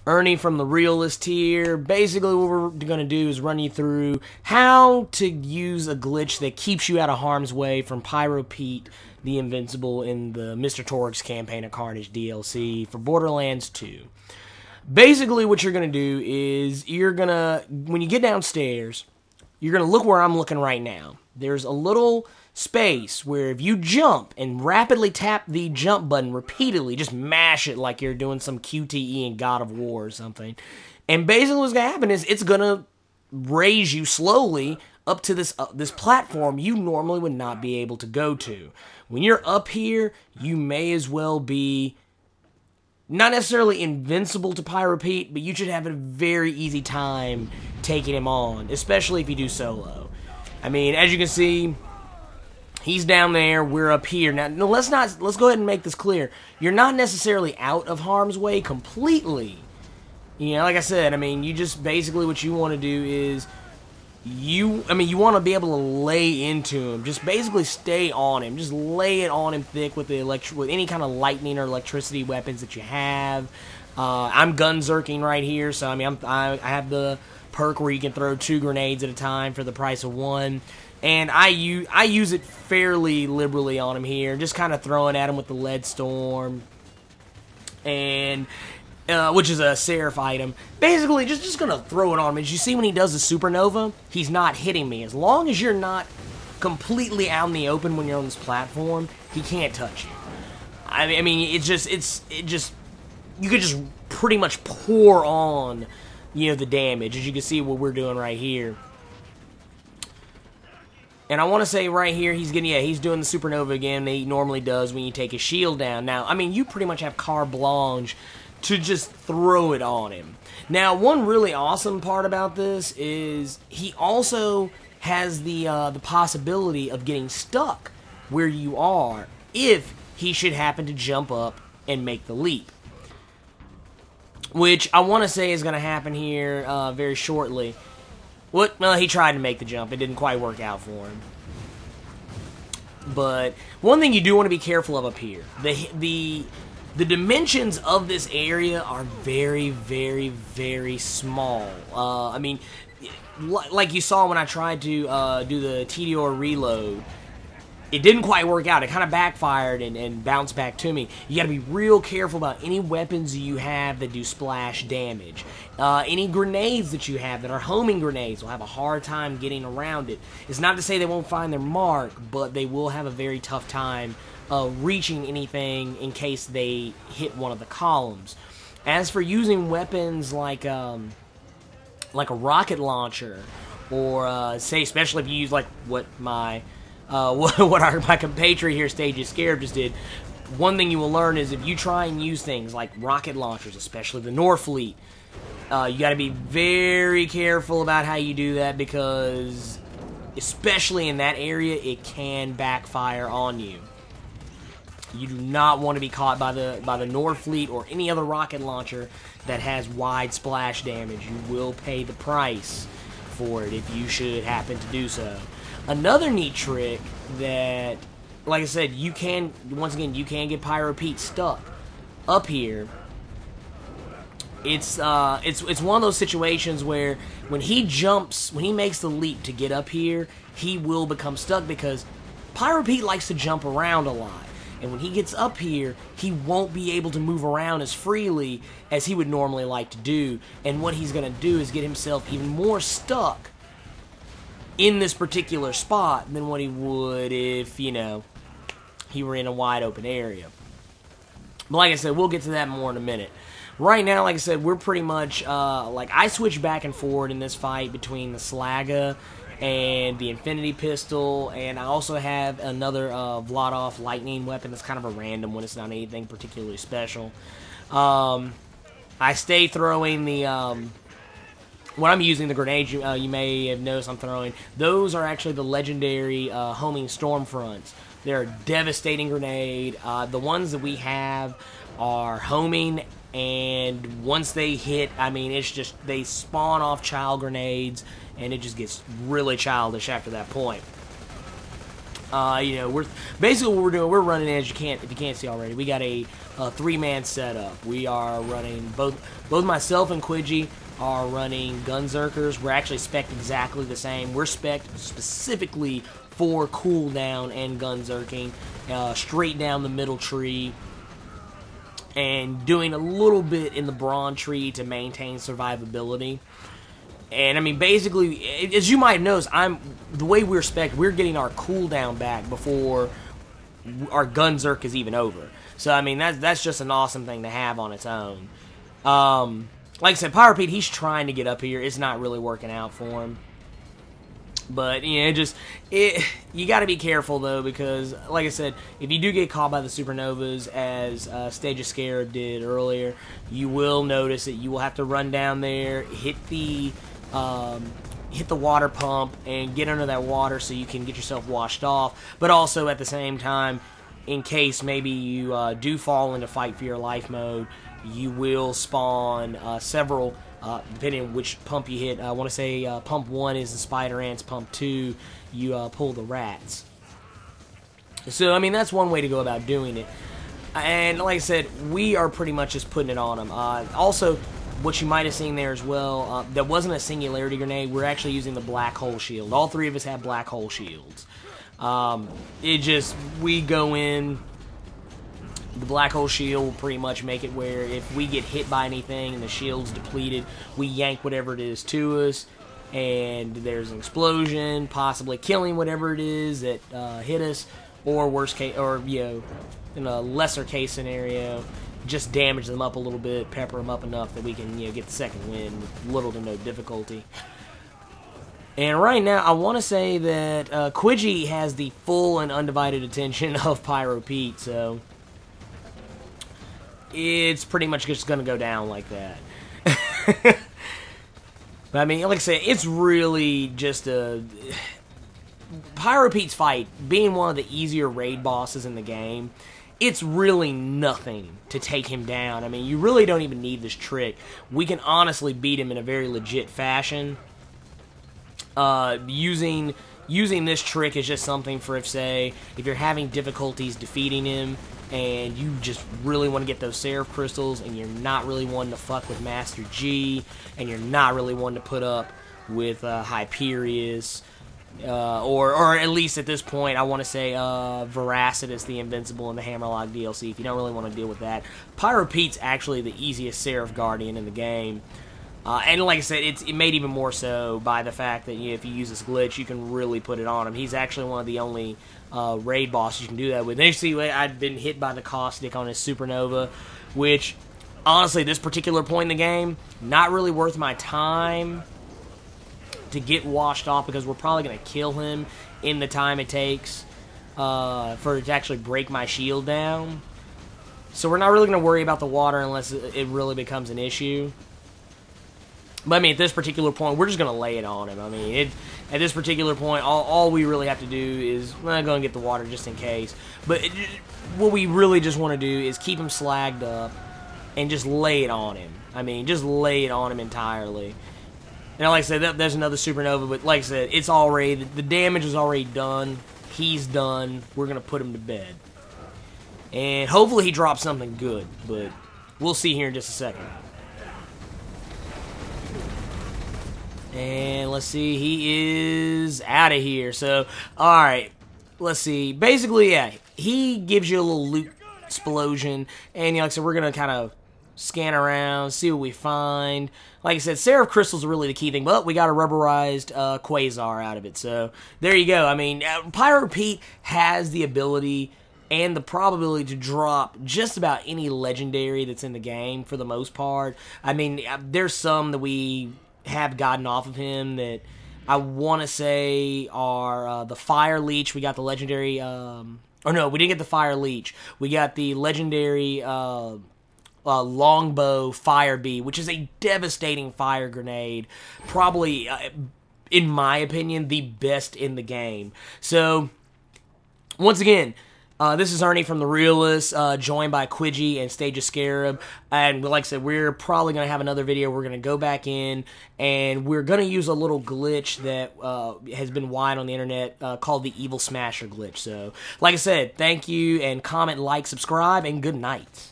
Ernie from the Realist here. Basically, what we're going to do is run you through how to use a glitch that keeps you out of harm's way from Pyro Pete the Invincible in the Mr. Torx Campaign of Carnage DLC for Borderlands 2. Basically, what you're going to do is you're going to, when you get downstairs, you're going to look where I'm looking right now. There's a little space where if you jump and rapidly tap the jump button repeatedly, just mash it like you're doing some QTE in God of War or something, and basically what's going to happen is it's going to raise you slowly up to this platform you normally would not be able to go to. When you're up here, you may as well be not necessarily invincible to Pyro Pete, but you should have a very easy time taking him on, especially if you do solo. I mean, as you can see, he's down there, we're up here. Now, let's go ahead and make this clear. You're not necessarily out of harm's way completely. You know, like I said, I mean, you just basically what you want to do is you want to be able to lay into him. Just basically stay on him. Just lay it on him thick with with any kind of lightning or electricity weapons that you have. I'm gun zerking right here, so I mean, I have the perk where you can throw 2 grenades at a time for the price of 1. And I use it fairly liberally on him here, just kind of throwing at him with the lead storm, and which is a Seraph item. Basically, just gonna throw it on him. As you see, when he does the supernova, he's not hitting me. As long as you're not completely out in the open when you're on this platform, he can't touch you. I mean, it just you could just pretty much pour on, you know, the damage. As you can see, what we're doing right here. And I want to say right here, he's doing the supernova again that he normally does when you take his shield down. Now, I mean, you pretty much have carte blanche to just throw it on him. Now, one really awesome part about this is he also has the possibility of getting stuck where you are if he should happen to jump up and make the leap, which I want to say is going to happen here very shortly. Well, he tried to make the jump. It didn't quite work out for him. But one thing you do want to be careful of up here, the dimensions of this area are very, very, very small. I mean, like you saw when I tried to do the TDR reload, it didn't quite work out. It kind of backfired and bounced back to me. You got to be real careful about any weapons you have that do splash damage. Any grenades that you have that are homing grenades will have a hard time getting around it. It's not to say they won't find their mark, but they will have a very tough time reaching anything in case they hit one of the columns. As for using weapons like a rocket launcher, or say especially if you use like what my compatriot here, StagiestScarab, just did. One thing you will learn is if you try and use things like rocket launchers, especially the Norfleet, you got to be very careful about how you do that, because especially in that area, it can backfire on you. You do not want to be caught by the Norfleet or any other rocket launcher that has wide splash damage. You will pay the price for it if you should happen to do so. Another neat trick that, like I said, you can get Pyro Pete stuck up here. It's one of those situations where when he makes the leap to get up here, he will become stuck because Pyro Pete likes to jump around a lot. And when he gets up here, he won't be able to move around as freely as he would normally like to do. And what he's going to do is get himself even more stuck in this particular spot than what he would if, you know, he were in a wide open area. But like I said, we'll get to that more in a minute. Right now, like I said, we're pretty much, like, I switch back and forward in this fight between the Slaga and the Infinity Pistol, and I also have another Vladov lightning weapon that's kind of a random one. It's not anything particularly special. I stay throwing the, when I'm using the grenades, you may have noticed I'm throwing, those are actually the legendary homing Stormfronts. They're a devastating grenade. The ones that we have are homing, and once they hit, I mean, it's just, they spawn off child grenades, and it just gets really childish after that point. You know, we're basically what we're doing. We're running, as if you can't see already. We got a 3-man setup. We are running both myself and Kwyji are running Gunzerkers. We're actually spec'd exactly the same. We're spec'd specifically for cooldown and Gunzerking, straight down the middle tree, and doing a little bit in the Brawn tree to maintain survivability. And I mean, basically, as you might notice, the way we're spec'd, we're getting our cooldown back before our Gunzerk is even over. So I mean, that's just an awesome thing to have on its own. Like I said, Pyro Pete, he's trying to get up here. It's not really working out for him. But you know, you got to be careful though, because like I said, if you do get caught by the supernovas, as StagiestScarab did earlier, you will notice that you will have to run down there, hit the water pump, and get under that water so you can get yourself washed off. But also at the same time, in case maybe you do fall into fight for your life mode, you will spawn several. Depending on which pump you hit. I want to say pump 1 is the spider ants, pump 2 you pull the rats. So I mean, that's one way to go about doing it. And like I said, we are pretty much just putting it on them. Also, what you might have seen there as well, that wasn't a singularity grenade. We're actually using the black hole shield. All 3 of us have black hole shields. We go in. The black hole shield will pretty much make it where if we get hit by anything and the shield's depleted, we yank whatever it is to us, and there's an explosion, possibly killing whatever it is that hit us, or worst case, or you know, in a lesser case scenario, just damage them up a little bit, pepper them up enough that we can get the second win with little to no difficulty. And right now, I want to say that Kwyji has the full and undivided attention of Pyro Pete, so it's pretty much just going to go down like that. But I mean, like I said, it's really just Pyro Pete's fight, being one of the easier raid bosses in the game, it's really nothing to take him down. I mean, you really don't even need this trick. We can honestly beat him in a very legit fashion. Using this trick is just something for, if you're having difficulties defeating him, and you just really want to get those Seraph Crystals, and you're not really wanting to fuck with Master G, and you're not really wanting to put up with Hyperius, or at least at this point, I want to say Veracitous the Invincible in the Hammerlock DLC, if you don't really want to deal with that. Pyro Pete's actually the easiest Seraph Guardian in the game. And like I said, it made even more so by the fact that if you use this glitch, you can really put it on him. He's actually one of the only raid bosses you can do that with. And you see, I'd been hit by the caustic on his supernova, which, honestly, this particular point in the game, not really worth my time to get washed off, because we're probably going to kill him in the time it takes for it to actually break my shield down. So we're not really going to worry about the water unless it really becomes an issue. But I mean, at this particular point, we're just going to lay it on him. I mean, at this particular point, all we really have to do is go and get the water just in case. But what we really just want to do is keep him slagged up and just lay it on him. I mean, just lay it on him entirely. And like I said, there's another supernova, but like I said, it's already, the damage is already done. He's done. We're going to put him to bed. And hopefully he drops something good, but we'll see here in just a second. And let's see, he is out of here. So, alright, let's see. Basically, yeah, he gives you a little loot explosion. And like I said, we're going to kind of scan around, see what we find. Like I said, Seraph Crystals are really the key thing. But we got a rubberized Quasar out of it. So, there you go. I mean, Pyro Pete has the ability and the probability to drop just about any legendary that's in the game for the most part. I mean, there's some that we have gotten off of him that I want to say are the Fire Leech. We got the legendary, or no, we didn't get the Fire Leech. We got the legendary Longbow Fire Bee, which is a devastating fire grenade. Probably, in my opinion, the best in the game. So, once again, This is Ernie from the Realist, joined by Kwyji and StagiestScarab. And like I said, we're probably going to have another video. We're going to go back in, and we're going to use a little glitch that has been wide on the internet called the Evil Smasher glitch. So, like I said, thank you, and comment, like, subscribe, and good night.